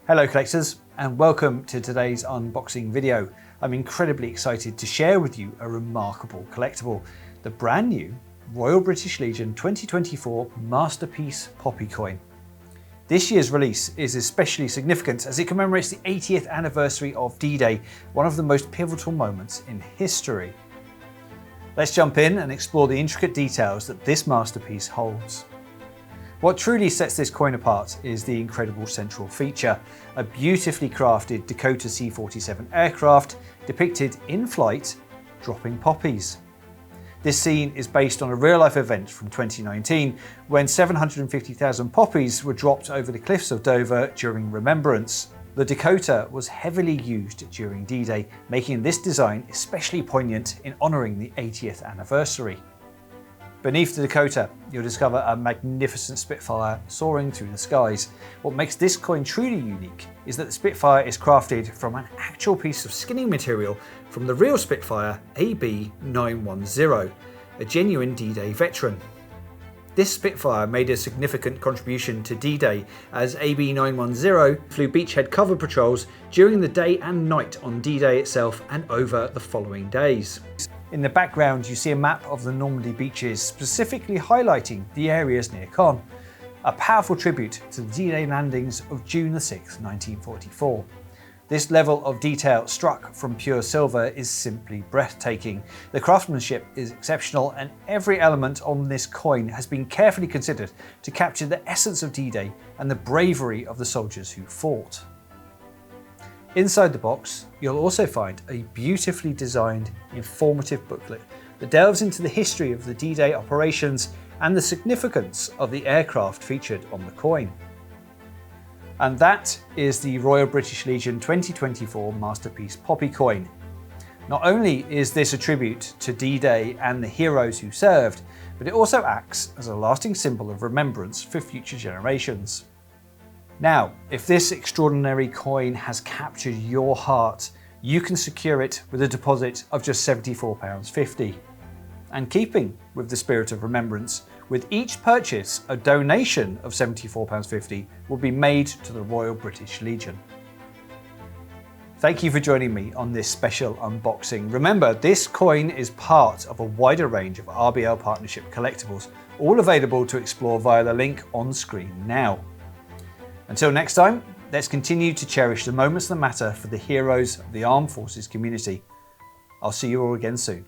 Hello collectors, and welcome to today's unboxing video. I'm incredibly excited to share with you a remarkable collectible, the brand new Royal British Legion 2024 Masterpiece Poppy coin. This year's release is especially significant as it commemorates the 80th anniversary of D-Day, one of the most pivotal moments in history. Let's jump in and explore the intricate details that this masterpiece holds. What truly sets this coin apart is the incredible central feature, a beautifully crafted Dakota C-47 aircraft depicted in flight, dropping poppies. This scene is based on a real-life event from 2019 when 750,000 poppies were dropped over the cliffs of Dover during remembrance. The Dakota was heavily used during D-Day, making this design especially poignant in honouring the 80th anniversary. Beneath the Dakota, you'll discover a magnificent Spitfire soaring through the skies. What makes this coin truly unique is that the Spitfire is crafted from an actual piece of skinning material from the real Spitfire AB 910, a genuine D-Day veteran. This Spitfire made a significant contribution to D-Day as AB 910 flew beachhead cover patrols during the day and night on D-Day itself and over the following days. In the background you see a map of the Normandy beaches, specifically highlighting the areas near Caen, a powerful tribute to the D-Day landings of June 6, 1944. This level of detail struck from pure silver is simply breathtaking. The craftsmanship is exceptional and every element on this coin has been carefully considered to capture the essence of D-Day and the bravery of the soldiers who fought. Inside the box, you'll also find a beautifully designed, informative booklet that delves into the history of the D-Day operations and the significance of the aircraft featured on the coin. And that is the Royal British Legion 2024 Masterpiece Poppy coin. Not only is this a tribute to D-Day and the heroes who served, but it also acts as a lasting symbol of remembrance for future generations. Now, if this extraordinary coin has captured your heart, you can secure it with a deposit of just £74.50. And keeping with the spirit of remembrance, with each purchase, a donation of £74.50 will be made to the Royal British Legion. Thank you for joining me on this special unboxing. Remember, this coin is part of a wider range of RBL Partnership collectibles, all available to explore via the link on screen now. Until next time, let's continue to cherish the moments that matter for the heroes of the armed forces community. I'll see you all again soon.